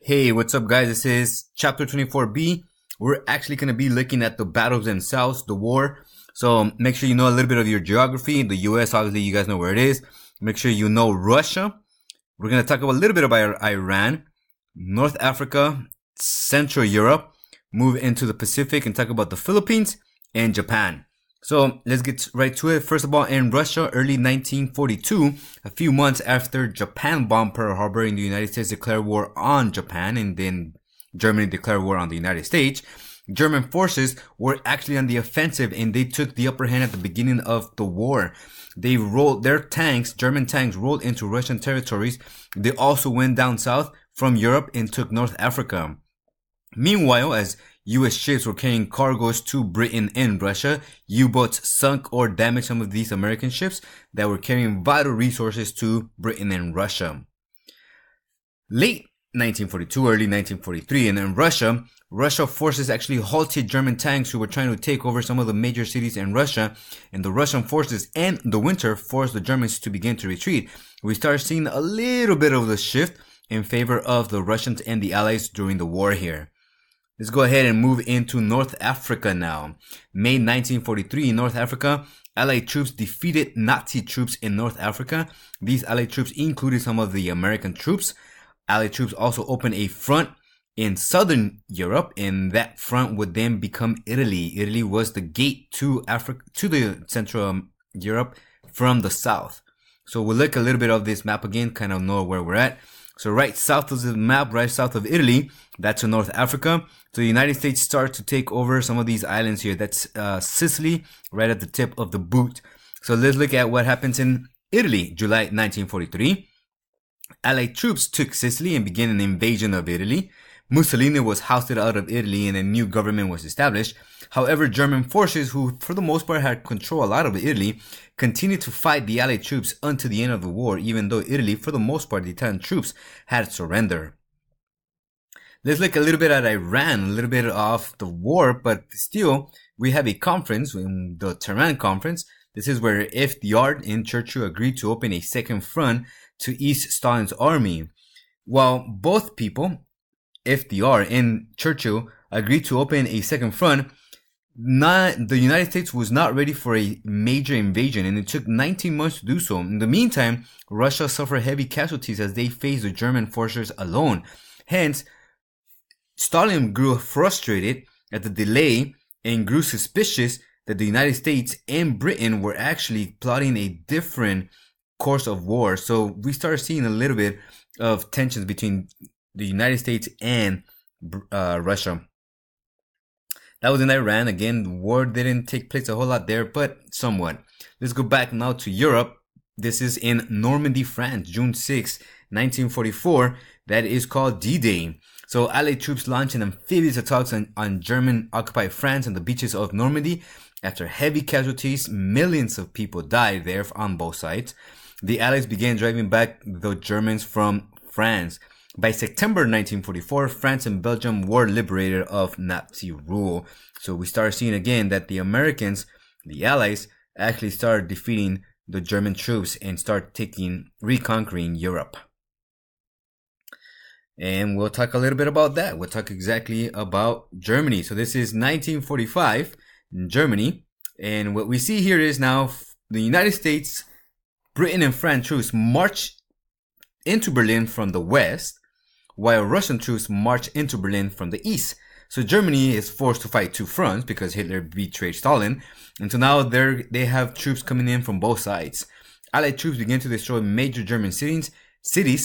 Hey, what's up guys? This is chapter 24b. We're actually going to be looking at the battles themselves, the war. So make sure you know a little bit of your geography. The US, obviously you guys know where it is. Make sure you know Russia. We're going to talk about a little bit about Iran, North Africa, Central Europe, move into the Pacific and talk about the Philippines and Japan. So let's get right to it. First of all, in Russia, early 1942, a few months after Japan bombed Pearl Harbor and the United States declared war on Japan, and then Germany declared war on the United States, German forces were actually on the offensive and they took the upper hand at the beginning of the war. They rolled their tanks, German tanks rolled into Russian territories. They also went down south from Europe and took North Africa. Meanwhile, as U.S. ships were carrying cargoes to Britain and Russia, U-boats sunk or damaged some of these American ships that were carrying vital resources to Britain and Russia. Late 1942, early 1943, and in Russia forces actually halted German tanks who were trying to take over some of the major cities in Russia, and the Russian forces in the winter forced the Germans to begin to retreat. We start seeing a little bit of the shift in favor of the Russians and the Allies during the war here. Let's go ahead and move into North Africa now. May 1943 in North Africa, Allied troops defeated Nazi troops in North Africa. These Allied troops included some of the American troops. Allied troops also opened a front in Southern Europe, and that front would then become Italy. Italy was the gate to Africa, to the Central Europe from the south. So we'll look a little bit of this map again, kind of know where we're at. So right south of the map, right south of Italy, that's in North Africa. So the United States start to take over some of these islands here. That's Sicily, right at the tip of the boot. So let's look at what happens in Italy, July 1943. Allied troops took Sicily and began an invasion of Italy. Mussolini was ousted out of Italy and a new government was established. However, German forces, who for the most part had control a lot of Italy, continued to fight the Allied troops until the end of the war, even though Italy, for the most part, the Italian troops had surrendered. Let's look a little bit at Iran, a little bit of the war, but still, we have a conference, in the Tehran conference. This is where FDR and Churchill agreed to open a second front to ease Stalin's army. While both people, FDR and Churchill, agreed to open a second front, the United States was not ready for a major invasion, and it took 19 months to do so. In the meantime, Russia suffered heavy casualties as they faced the German forces alone. Hence, Stalin grew frustrated at the delay and grew suspicious that the United States and Britain were actually plotting a different course of war. So we started seeing a little bit of tensions between the United States and Russia. That was in Iran. Again, the war didn't take place a whole lot there, but somewhat. Let's go back now to Europe. This is in Normandy, France, June 6, 1944. That is called D-Day. So Allied troops launched an amphibious attacks on German-occupied France and the beaches of Normandy. After heavy casualties, millions of people died there on both sides. The Allies began driving back the Germans from France. By September 1944, France and Belgium were liberated of Nazi rule. So we start seeing again that the Americans, the Allies, actually started defeating the German troops and start reconquering Europe. And we'll talk a little bit about that. We'll talk exactly about Germany. So this is 1945 in Germany. And what we see here is now the United States, Britain and France troops march into Berlin from the west, while Russian troops march into Berlin from the east. So Germany is forced to fight two fronts because Hitler betrayed Stalin. And so now they have troops coming in from both sides. Allied troops began to destroy major German cities,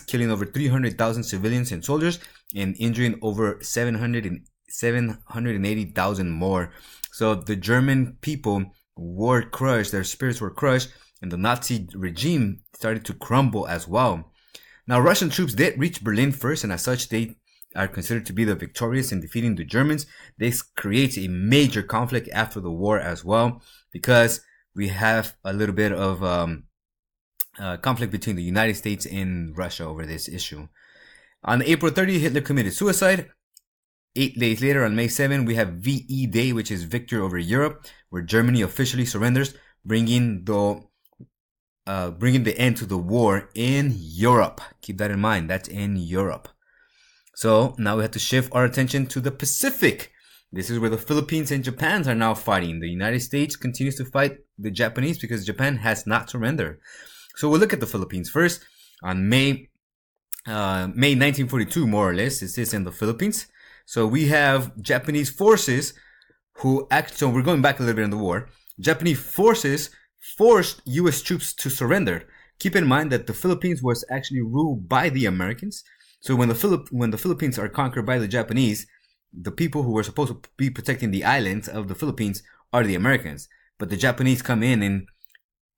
killing over 300,000 civilians and soldiers and injuring over 780,000 more. So the German people were crushed, their spirits were crushed, and the Nazi regime started to crumble as well. Now, Russian troops did reach Berlin first, and as such, they are considered to be the victorious in defeating the Germans. This creates a major conflict after the war as well, because we have a little bit of conflict between the United States and Russia over this issue. On April 30, Hitler committed suicide. 8 days later, on May 7, we have VE Day, which is Victory over Europe, where Germany officially surrenders, bringing the end to the war in Europe. Keep that in mind. That's in Europe. So now we have to shift our attention to the Pacific. This is where the Philippines and Japan are now fighting. The United States continues to fight the Japanese because Japan has not surrendered. So we'll look at the Philippines first. On May 1942, more or less, this is in the Philippines. So we have Japanese forces who act. So we're going back a little bit in the war. Japanese forces forced U.S. troops to surrender. Keep in mind that the Philippines was actually ruled by the Americans. So when the Philippines are conquered by the Japanese, the people who were supposed to be protecting the islands of the Philippines are the Americans. But the Japanese come in and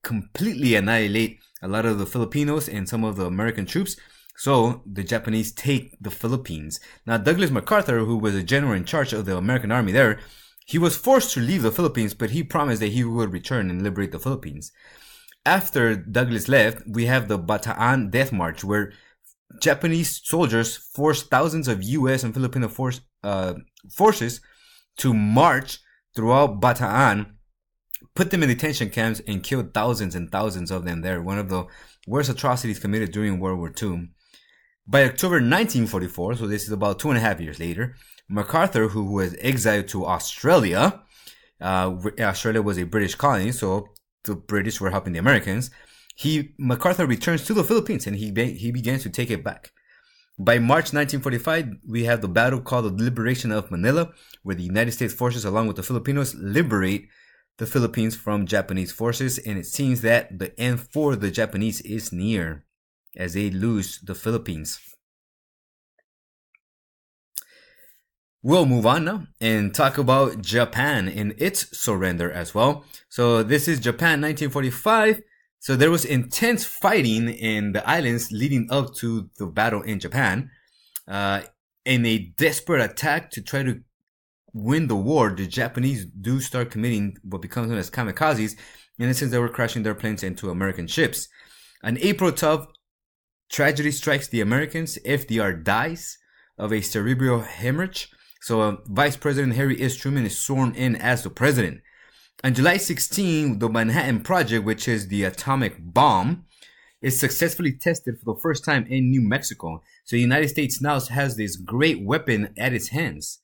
completely annihilate a lot of the Filipinos and some of the American troops. So the Japanese take the Philippines. Now Douglas MacArthur, who was a general in charge of the American army there, he was forced to leave the Philippines, but he promised that he would return and liberate the Philippines. After Douglas left, we have the Bataan Death March, where Japanese soldiers forced thousands of U.S. and Filipino forces to march throughout Bataan, put them in detention camps, and killed thousands and thousands of them there. One of the worst atrocities committed during World War II. By October 1944, so this is about 2.5 years later, MacArthur, who was exiled to Australia, Australia was a British colony, so the British were helping the Americans. MacArthur returns to the Philippines and he begins to take it back. By March 1945, we have the battle called the Liberation of Manila, where the United States forces, along with the Filipinos, liberate the Philippines from Japanese forces, and it seems that the end for the Japanese is near, as they lose the Philippines. We'll move on now and talk about Japan and its surrender as well. So this is Japan 1945. So there was intense fighting in the islands leading up to the battle in Japan. In a desperate attack to try to win the war, the Japanese do start committing what becomes known as kamikazes. In essence, they were crashing their planes into American ships. On April 12th, tragedy strikes the Americans. FDR dies of a cerebral hemorrhage. So Vice President Harry S. Truman is sworn in as the president. On July 16, the Manhattan Project, which is the atomic bomb, is successfully tested for the first time in New Mexico. So the United States now has this great weapon at its hands.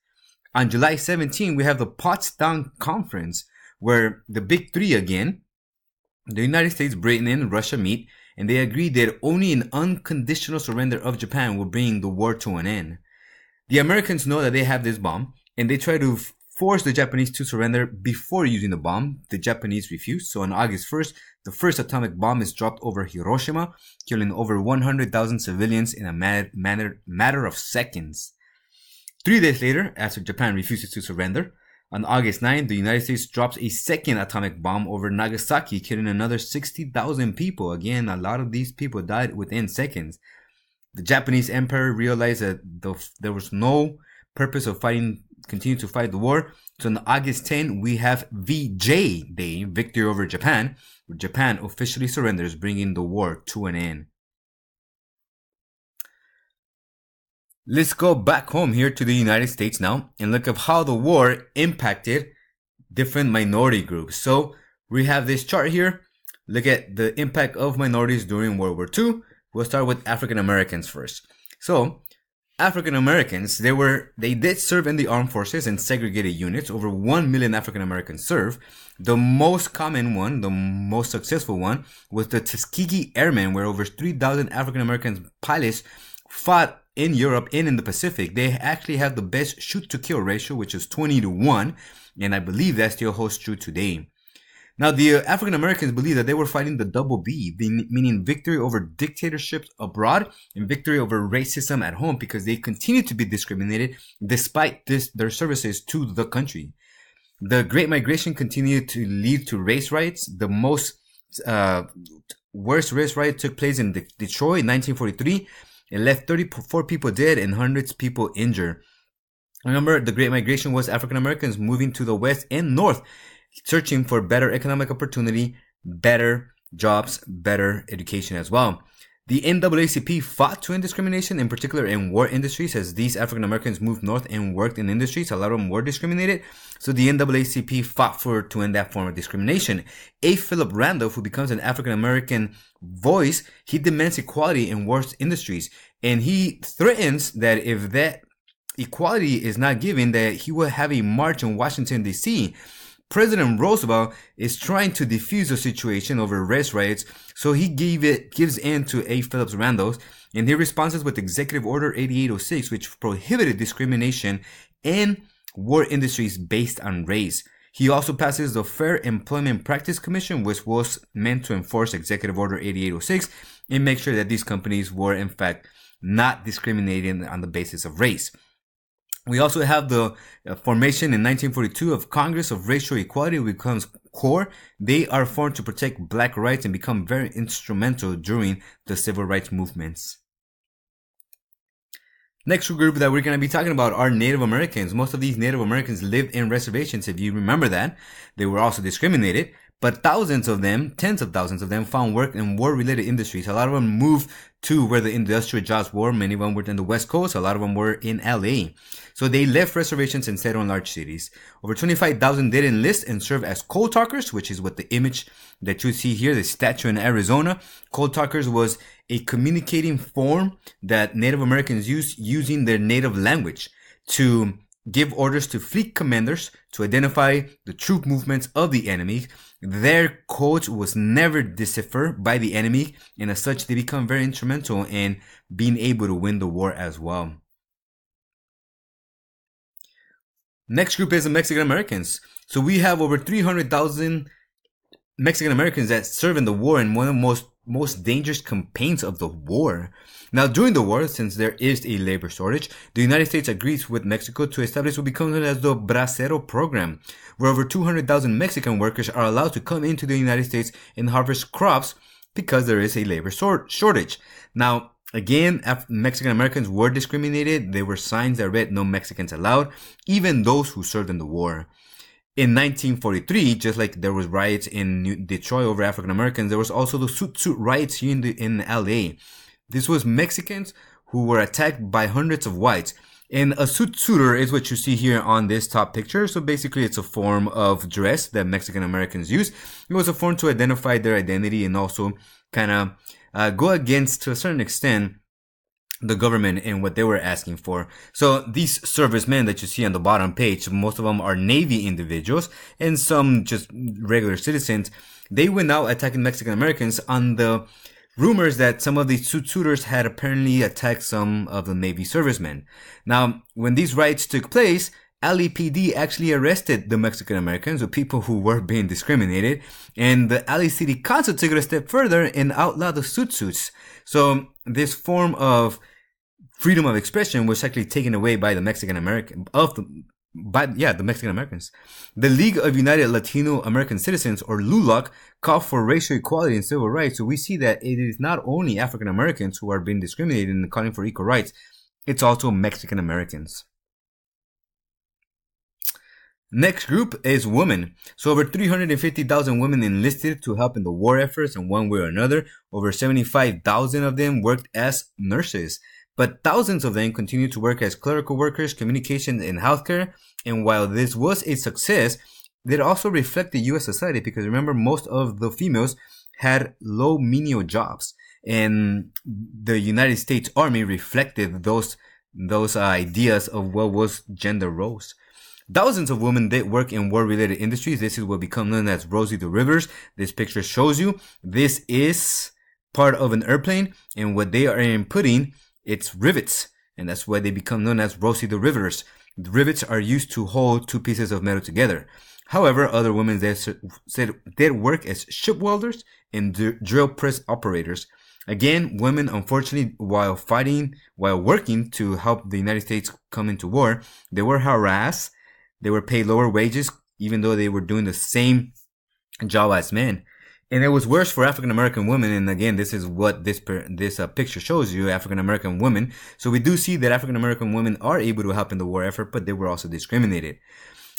On July 17, we have the Potsdam Conference, where the big three again, the United States, Britain, and Russia meet, and they agree that only an unconditional surrender of Japan will bring the war to an end. The Americans know that they have this bomb, and they try to force the Japanese to surrender before using the bomb. The Japanese refuse. So on August 1st, the first atomic bomb is dropped over Hiroshima, killing over 100,000 civilians in a matter of seconds. 3 days later, after Japan refuses to surrender, on August 9th, the United States drops a second atomic bomb over Nagasaki, killing another 60,000 people. Again, a lot of these people died within seconds. The Japanese Empire realized that there was no purpose of continue to fight the war. So on August 10, we have VJ Day, Victory over Japan, where Japan officially surrenders, bringing the war to an end. Let's go back home here to the United States now and look at how the war impacted different minority groups. So we have this chart here. Look at the impact of minorities during World War II. We'll start with African Americans first. So African Americans, they did serve in the armed forces and segregated units. Over 1 million African Americans served. The most common one, the most successful one, was the Tuskegee Airmen, where over 3,000 African American pilots fought in Europe and in the Pacific. They actually have the best shoot-to-kill ratio, which is 20-1, and I believe that still holds true today. Now, the African Americans believe that they were fighting the double B, meaning victory over dictatorships abroad and victory over racism at home, because they continue to be discriminated despite their services to the country. The Great Migration continued to lead to race riots. The most worst race riot took place in Detroit in 1943. It left 34 people dead and hundreds of people injured. Remember, the Great Migration was African Americans moving to the west and north, searching for better economic opportunity, better jobs, better education as well. The NAACP fought to end discrimination, in particular in war industries, as these African Americans moved north and worked in industries. A lot of them were discriminated. So the NAACP fought to end that form of discrimination. A. Philip Randolph, who becomes an African American voice, he demands equality in war industries. And he threatens that if that equality is not given, that he will have a march in Washington, D.C. President Roosevelt is trying to defuse the situation over race riots, so he gives in to A. Phillips Randolph, and he responds with Executive Order 8806, which prohibited discrimination in war industries based on race. He also passes the Fair Employment Practice Commission, which was meant to enforce Executive Order 8806 and make sure that these companies were, in fact, not discriminating on the basis of race. We also have the formation in 1942 of Congress of Racial Equality, which becomes CORE. They are formed to protect black rights and become very instrumental during the civil rights movements. Next group that we're going to be talking about are Native Americans. Most of these Native Americans lived in reservations. If you remember that, they were also discriminated. But thousands of them, tens of thousands of them, found work in war-related industries. A lot of them moved to where the industrial jobs were. Many of them were in the West Coast. A lot of them were in LA. So they left reservations and settled in large cities. Over 25,000 did enlist and serve as coal talkers, which is what the image that you see here, the statue in Arizona. Coal talkers was a communicating form that Native Americans used using their native language to give orders to fleet commanders to identify the troop movements of the enemy. Their code was never deciphered by the enemy, and as such, they become very instrumental in being able to win the war as well. Next group is the Mexican Americans. So we have over 300,000 Mexican Americans that serve in the war in one of the most dangerous campaigns of the war. Now, during the war, since there is a labor shortage, the United States agrees with Mexico to establish what becomes known as the Bracero program, where over 200,000 Mexican workers are allowed to come into the United States and harvest crops because there is a labor shortage. Now, again, Mexican Americans were discriminated. There were signs that read "No Mexicans Allowed," even those who served in the war. In 1943, just like there was riots in Detroit over African Americans, there was also the Suit riots here in LA. This was Mexicans who were attacked by hundreds of whites. And a suitor is what you see here on this top picture. So basically it's a form of dress that Mexican Americans use. It was a form to identify their identity and also kind of go against, to a certain extent, the government and what they were asking for. So these servicemen that you see on the bottom page, most of them are Navy individuals and some just regular citizens. They went out attacking Mexican Americans on the rumors that some of these suitors had apparently attacked some of the Navy servicemen. Now, when these riots took place, LAPD actually arrested the Mexican Americans, the people who were being discriminated, and the LA City Council took it a step further and outlawed the suits. So this form of freedom of expression was actually taken away by the Mexican American the Mexican Americans. The League of United Latino American Citizens, or LULAC, called for racial equality and civil rights. So we see that it is not only African Americans who are being discriminated and calling for equal rights, it's also Mexican Americans. Next group is women. So over 350,000 women enlisted to help in the war efforts in one way or another. Over 75,000 of them worked as nurses. But thousands of them continued to work as clerical workers, communications, and healthcare. And while this was a success, it also reflected U.S. society, because remember, most of the females had low menial jobs, and the United States Army reflected those ideas of what was gender roles. Thousands of women did work in war-related industries. This is what become known as Rosie the Rivers. This picture shows you this is part of an airplane, and what they are inputting, it's rivets, and that's why they become known as Rosie the Rivers. The rivets are used to hold two pieces of metal together. However, other women said did work as ship welders and drill press operators. Again, women, unfortunately, while working to help the United States come into war, they were harassed. They were paid lower wages, even though they were doing the same job as men. And it was worse for African American women. And again, this is what this picture shows you, African American women. So we do see that African American women are able to help in the war effort, but they were also discriminated.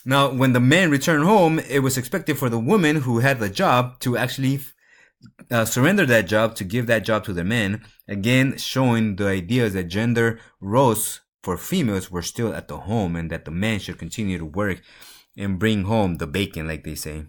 Now, when the men returned home, it was expected for the woman who had the job to actually surrender that job to give that job to the men. Again, showing the ideas that gender roles for females were still at the home and that the men should continue to work and bring home the bacon, like they say.